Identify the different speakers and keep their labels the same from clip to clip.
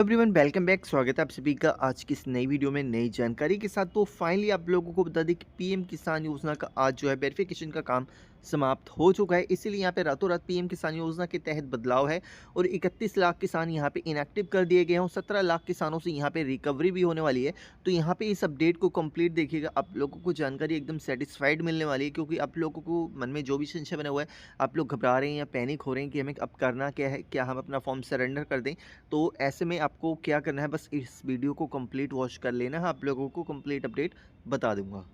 Speaker 1: Everyone welcome back. स्वागत है आप सभी का आज की इस नई वीडियो में नई जानकारी के साथ। तो फाइनली आप लोगों को बता दें कि पीएम किसान योजना का आज जो है वेरिफिकेशन का काम समाप्त हो चुका है। इसीलिए यहाँ पे रातों रात पीएम किसान योजना के तहत बदलाव है और 31 लाख किसान यहाँ पे इनएक्टिव कर दिए गए हैं और 17 लाख किसानों से यहाँ पे रिकवरी भी होने वाली है। तो यहाँ पे इस अपडेट को कंप्लीट देखिएगा, आप लोगों को जानकारी एकदम सेटिस्फाइड मिलने वाली है, क्योंकि आप लोगों को मन में जो भी संशय बना हुआ है, आप लोग घबरा रहे हैं या पैनिक हो रहे हैं कि हमें अब करना क्या है, क्या हम अपना फॉर्म सरेंडर कर दें। तो ऐसे में आपको क्या करना है, बस इस वीडियो को कंप्लीट वॉच कर लेना है, आप लोगों को कंप्लीट अपडेट बता दूंगा।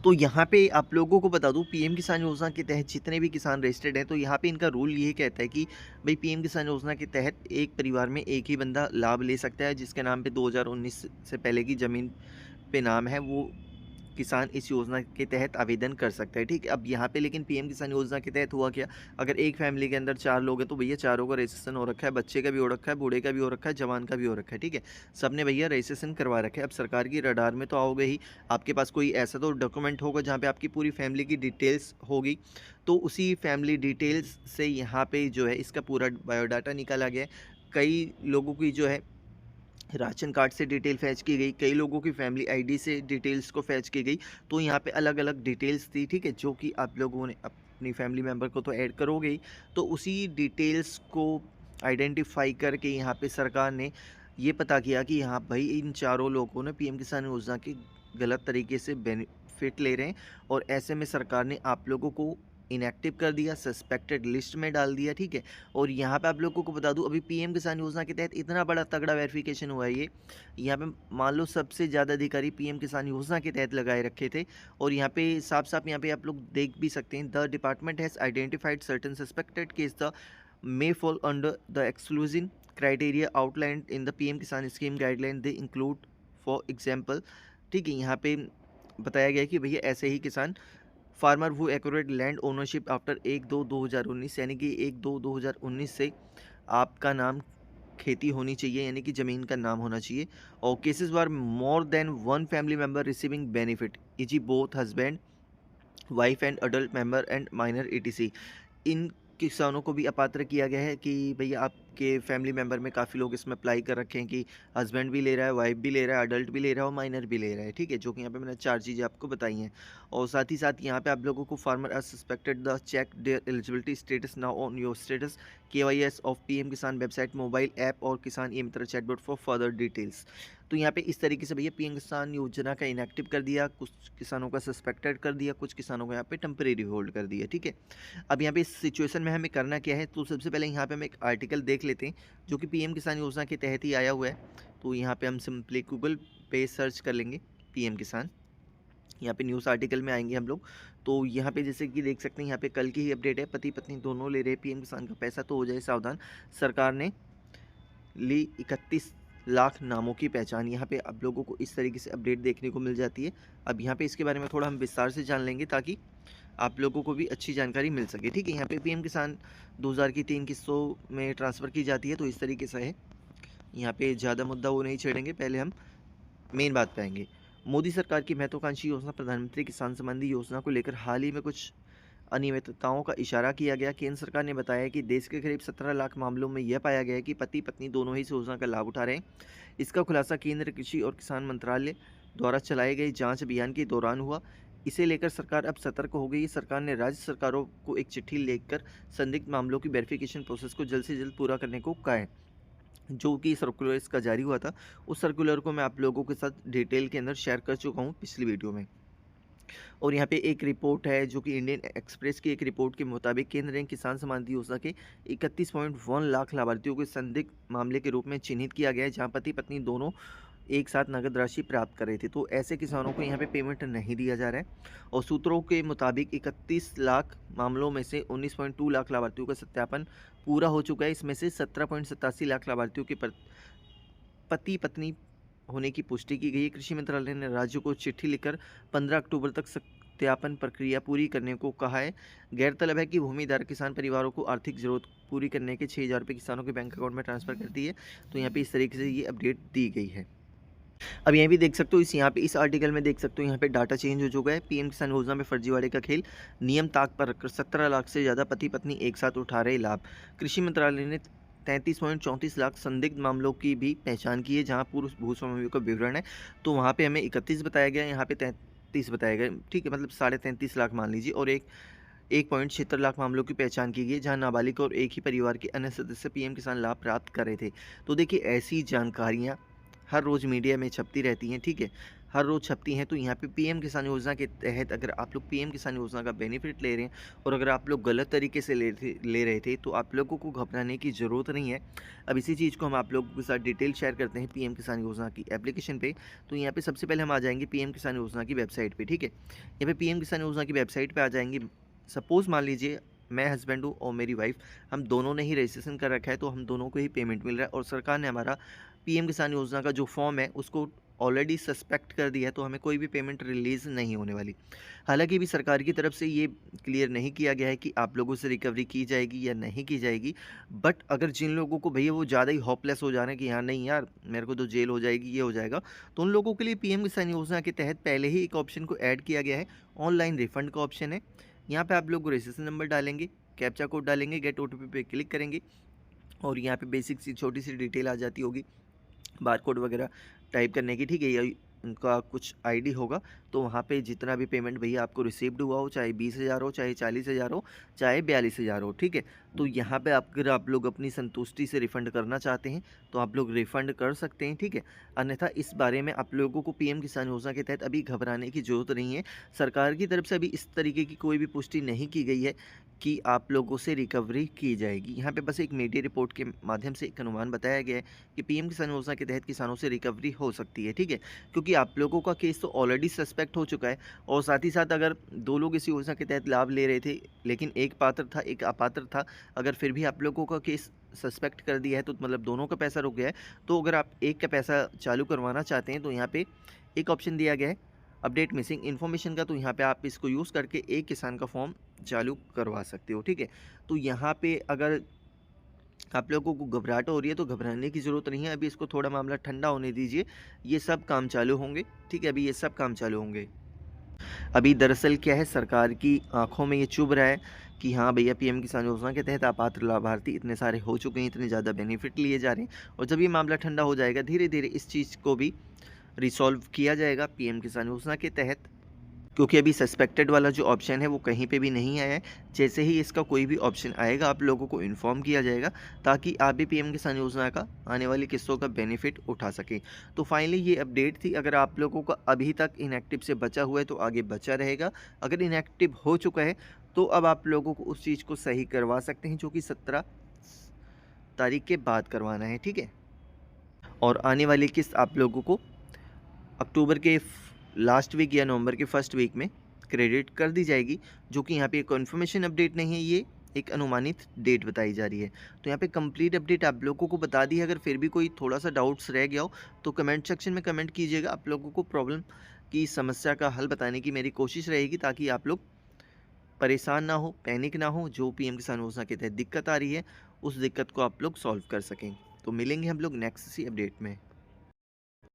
Speaker 1: तो यहाँ पे आप लोगों को बता दूं, पीएम किसान योजना के तहत जितने भी किसान रजिस्टर्ड हैं, तो यहाँ पे इनका रूल ये कहता है कि भाई पीएम किसान योजना के तहत एक परिवार में एक ही बंदा लाभ ले सकता है जिसके नाम पे 2019 से पहले की ज़मीन पे नाम है, वो किसान इस योजना के तहत आवेदन कर सकता है। ठीक है, अब यहाँ पे लेकिन पीएम किसान योजना के तहत हुआ क्या, अगर एक फैमिली के अंदर 4 लोग हैं तो भैया चारों का रजिस्ट्रेशन हो रखा है, बच्चे का भी हो रखा है, बूढ़े का भी हो रखा है, जवान का भी हो रखा है। ठीक है, सबने भैया रजिस्ट्रेशन करवा रखा है। अब सरकार की रडार में तो आओगे ही, आपके पास कोई ऐसा तो डॉक्यूमेंट होगा जहाँ पे आपकी पूरी फैमिली की डिटेल्स होगी। तो उसी फैमिली डिटेल्स से यहाँ पे जो है इसका पूरा बायोडाटा निकाला गया है। कई लोगों की जो है राशन कार्ड से डिटेल फैच की गई, कई लोगों की फैमिली आईडी से डिटेल्स को फैच की गई। तो यहाँ पे अलग अलग डिटेल्स थी, ठीक है, जो कि आप लोगों ने अपनी फैमिली मेम्बर को तो ऐड करोगे ही। तो उसी डिटेल्स को आइडेंटिफाई करके यहाँ पे सरकार ने ये पता किया कि हाँ भाई इन चारों लोगों ने पीएम किसान योजना के गलत तरीके से बेनिफिट ले रहे हैं, और ऐसे में सरकार ने आप लोगों को इनएक्टिव कर दिया, सस्पेक्टेड लिस्ट में डाल दिया। ठीक है, और यहाँ पे आप लोगों को बता दूं, अभी पीएम किसान योजना के तहत इतना बड़ा तगड़ा वेरिफिकेशन हुआ है ये, यहाँ पे मान लो सबसे ज़्यादा अधिकारी पीएम किसान योजना के तहत लगाए रखे थे। और यहाँ पे साफ साफ यहाँ पे आप लोग देख भी सकते हैं, the department has identified certain suspected case the may fall under the exclusion criteria outlined in the PM किसान scheme guideline, they include for example. ठीक है, यहाँ पे बताया गया है कि भैया ऐसे ही किसान farmer who acquired land ownership after 1/2/2019, यानी कि 1/2/2019 से आपका नाम खेती होनी चाहिए, यानी कि ज़मीन का नाम होना चाहिए। और cases where more than one family member receiving benefit eg both husband wife and adult member and minor etc. इन किसानों को भी अपात्र किया गया है कि भैया आपके फैमिली मेंबर में काफ़ी लोग इसमें अप्लाई कर रखे हैं कि हस्बैंड भी ले रहा है, वाइफ भी ले रहा है, अडल्ट भी ले रहा है और माइनर भी ले रहा है। ठीक है, जो कि यहाँ पे मैंने 4 चीज़ें आपको बताई हैं। और साथ ही साथ यहाँ पे आप लोगों को farmer are suspected the check their eligibility status now on your status KYC of PM Kisan website mobile app और Kisan e Mitra chatbot for further details. तो यहाँ पे इस तरीके से भैया पीएम किसान योजना का इनएक्टिव कर दिया, कुछ किसानों का सस्पेक्टेड कर दिया, कुछ किसानों को यहाँ पे टेम्परेरी होल्ड कर दिया। ठीक है, अब यहाँ पे इस सिचुएशन में हमें करना क्या है, तो सबसे पहले यहाँ पे हम एक आर्टिकल देख लेते हैं जो कि पीएम किसान योजना के तहत ही आया हुआ है। तो यहाँ पे हम सिंपली गूगल पे सर्च कर लेंगे पीएम किसान, यहाँ पे न्यूज़ आर्टिकल में आएंगे हम लोग। तो यहाँ पे जैसे कि देख सकते हैं, यहाँ पे कल की ही अपडेट है, पति पत्नी दोनों ले रहे हैं पीएम किसान का पैसा, तो हो जाए सावधान, सरकार ने ली 31 लाख नामों की पहचान। यहाँ पे आप लोगों को इस तरीके से अपडेट देखने को मिल जाती है। अब यहाँ पे इसके बारे में थोड़ा हम विस्तार से जान लेंगे ताकि आप लोगों को भी अच्छी जानकारी मिल सके। ठीक है, यहाँ पे पीएम किसान 2000 की 3 किस्तों में ट्रांसफ़र की जाती है, तो इस तरीके से है। यहाँ पे ज़्यादा मुद्दा वो नहीं छेड़ेंगे, पहले हम मेन बात पे आएंगे। मोदी सरकार की महत्वाकांक्षी योजना प्रधानमंत्री किसान सम्बन्धी योजना को लेकर हाल ही में कुछ अनियमितताओं का इशारा किया गया। केंद्र सरकार ने बताया कि देश के करीब 17 लाख मामलों में यह पाया गया है कि पति पत्नी दोनों ही इस योजना का लाभ उठा रहे हैं। इसका खुलासा केंद्र कृषि और किसान मंत्रालय द्वारा चलाए गए जांच अभियान के दौरान हुआ। इसे लेकर सरकार अब सतर्क हो गई है। सरकार ने राज्य सरकारों को एक चिट्ठी लिखकर संदिग्ध मामलों की वेरिफिकेशन प्रोसेस को जल्द से जल्द पूरा करने को कहा है। जो कि सर्कुलर इसका जारी हुआ था, उस सर्कुलर को मैं आप लोगों के साथ डिटेल के अंदर शेयर कर चुका हूँ पिछली वीडियो में। और यहाँ पे एक रिपोर्ट है जो कि इंडियन एक्सप्रेस की एक रिपोर्ट के मुताबिक केंद्र ने किसान सम्मान निधि योजना के 31.1 लाख लाभार्थियों को संदिग्ध मामले के रूप में चिन्हित किया गया है, जहाँ पति पत्नी दोनों एक साथ नगद राशि प्राप्त कर रहे थे। तो ऐसे किसानों को यहाँ पे पेमेंट नहीं दिया जा रहा है। और सूत्रों के मुताबिक 31 लाख मामलों में से 19.2 लाख लाभार्थियों का सत्यापन पूरा हो चुका है। इसमें से 17.87 लाख लाभार्थियों के पति पत्नी होने की पुष्टि की गई है। कृषि मंत्रालय ने राज्यों को चिट्ठी लिखकर 15 अक्टूबर तक सत्यापन प्रक्रिया पूरी करने को कहा है। गैरतलब है कि भूमिधारक किसान परिवारों को आर्थिक जरूरत पूरी करने के 6,000 रुपये किसानों के बैंक अकाउंट में ट्रांसफर कर दी है। तो यहाँ पे इस तरीके से ये अपडेट दी गई है। अब यहाँ भी देख सकते हो, यहाँ पे इस आर्टिकल में देख सकते हो, यहाँ पे डाटा चेंज हो चुका है। पीएम किसान योजना में फर्जीवाड़े का खेल, नियम ताक पर रखकर 17 लाख से ज़्यादा पति पत्नी एक साथ उठा रहे लाभ। कृषि मंत्रालय ने 33.34 लाख संदिग्ध मामलों की भी पहचान की है, जहाँ पूर्व भूस्वामियों का विवरण है। तो वहाँ पे हमें 31 बताया गया है, यहाँ पे 33 बताया गया है, ठीक है, मतलब 33.5 लाख मान लीजिए। और 1.76 लाख मामलों की पहचान की गई है, जहाँ नाबालिग और एक ही परिवार के अन्य सदस्य पीएम किसान लाभ प्राप्त कर रहे थे। तो देखिए, ऐसी जानकारियाँ हर रोज़ मीडिया में छपती रहती हैं, ठीक है? हर रोज़ छपती हैं। तो यहाँ पे पीएम किसान योजना के तहत अगर आप लोग पीएम किसान योजना का बेनिफिट ले रहे हैं और अगर आप लोग गलत तरीके से ले रहे थे, तो आप लोगों को घबराने की ज़रूरत नहीं है। अब इसी चीज़ को हम आप लोगों के साथ डिटेल शेयर करते हैं पीएम किसान योजना की एप्लीकेशन पे। तो यहाँ पे सबसे पहले हम आ जाएँगे पीएम किसान योजना की वेबसाइट पे, ठीक है? यहाँ पे पीएम किसान योजना की वेबसाइट पे आ जाएँगे। सपोज़ मान लीजिए मैं हस्बैंड हूँ और मेरी वाइफ़, हम दोनों ने ही रजिस्ट्रेशन कर रखा है, तो हम दोनों को ही पेमेंट मिल रहा है और सरकार ने हमारा पीएम किसान योजना का जो फॉर्म है उसको ऑलरेडी सस्पेक्ट कर दिया है, तो हमें कोई भी पेमेंट रिलीज़ नहीं होने वाली। हालाँकि अभी सरकार की तरफ से ये क्लियर नहीं किया गया है कि आप लोगों से रिकवरी की जाएगी या नहीं की जाएगी। बट अगर जिन लोगों को भैया वो ज़्यादा ही होपलेस हो जा रहे हैं कि हाँ नहीं यार, मेरे को तो जेल हो जाएगी, ये हो जाएगा, तो उन लोगों के लिए पीएम किसान योजना के तहत पहले ही एक ऑप्शन को ऐड किया गया है, ऑनलाइन रिफंड का ऑप्शन है। यहाँ पे आप लोग रजिस्ट्रेशन नंबर डालेंगे, कैप्चा कोड डालेंगे, गेट ओटीपी पे क्लिक करेंगे और यहाँ पे बेसिक सी छोटी सी डिटेल आ जाती होगी, बारकोड वगैरह टाइप करने की, ठीक है? या उनका कुछ आईडी होगा, तो वहाँ पे जितना भी पेमेंट भैया आपको रिसीव्ड हुआ हो, चाहे 20,000 हो, चाहे 40,000 हो, चाहे 42,000 हो, ठीक है? तो यहाँ पे अगर आप लोग अपनी संतुष्टि से रिफ़ंड करना चाहते हैं, तो आप लोग रिफ़ंड कर सकते हैं, ठीक है? अन्यथा इस बारे में आप लोगों को पीएम किसान योजना के तहत अभी घबराने की ज़रूरत नहीं है। सरकार की तरफ से अभी इस तरीके की कोई भी पुष्टि नहीं की गई है कि आप लोगों से रिकवरी की जाएगी। यहाँ पे बस एक मीडिया रिपोर्ट के माध्यम से एक अनुमान बताया गया है कि पीएम किसान योजना के तहत किसानों से रिकवरी हो सकती है, ठीक है? क्योंकि आप लोगों का केस तो ऑलरेडी सस्पेक्ट हो चुका है और साथ ही साथ अगर 2 लोग इस योजना के तहत लाभ ले रहे थे, लेकिन एक पात्र था, एक अपात्र था, अगर फिर भी आप लोगों का केस सस्पेक्ट कर दिया है, तो मतलब दोनों का पैसा रुक गया है। तो अगर आप एक का पैसा चालू करवाना चाहते हैं, तो यहाँ पे एक ऑप्शन दिया गया है अपडेट मिसिंग इन्फॉर्मेशन का, तो यहाँ पे आप इसको यूज़ करके एक किसान का फॉर्म चालू करवा सकते हो, ठीक है? तो यहाँ पे अगर आप लोगों को घबराहट हो रही है, तो घबराने की ज़रूरत नहीं है, अभी इसको थोड़ा मामला ठंडा होने दीजिए। ये सब काम चालू होंगे, ठीक है? अभी ये सब काम चालू होंगे। अभी दरअसल क्या है, सरकार की आँखों में ये चुभ रहा है कि हाँ भैया, पीएम किसान योजना के तहत अपात्र लाभार्थी इतने सारे हो चुके हैं, इतने ज़्यादा बेनिफिट लिए जा रहे हैं और जब ये मामला ठंडा हो जाएगा, धीरे-धीरे इस चीज़ को भी रिसॉल्व किया जाएगा पीएम किसान योजना के तहत। क्योंकि अभी सस्पेक्टेड वाला जो ऑप्शन है वो कहीं पे भी नहीं आया है। जैसे ही इसका कोई भी ऑप्शन आएगा, आप लोगों को इन्फॉर्म किया जाएगा, ताकि आप भी पीएम किसान योजना का आने वाली किस्तों का बेनिफिट उठा सकें। तो फाइनली ये अपडेट थी। अगर आप लोगों का अभी तक इनएक्टिव से बचा हुआ है, तो आगे बचा रहेगा। अगर इनएक्टिव हो चुका है, तो अब आप लोगों को उस चीज़ को सही करवा सकते हैं, जो कि 17 तारीख के बाद करवाना है, ठीक है? और आने वाली किस्त आप लोगों को अक्टूबर के लास्ट वीक या नवंबर के फर्स्ट वीक में क्रेडिट कर दी जाएगी, जो कि यहाँ पे कन्फर्मेशन अपडेट नहीं है, ये एक अनुमानित डेट बताई जा रही है। तो यहाँ पे कंप्लीट अपडेट आप लोगों को बता दी है। अगर फिर भी कोई थोड़ा सा डाउट्स रह गया हो, तो कमेंट सेक्शन में कमेंट कीजिएगा। आप लोगों को प्रॉब्लम की समस्या का हल बताने की मेरी कोशिश रहेगी, ताकि आप लोग परेशान ना हो, पैनिक ना हो। जो पीएम किसान योजना के तहत दिक्कत आ रही है, उस दिक्कत को आप लोग सॉल्व कर सकें। तो मिलेंगे हम लोग नेक्स्ट इसी अपडेट में।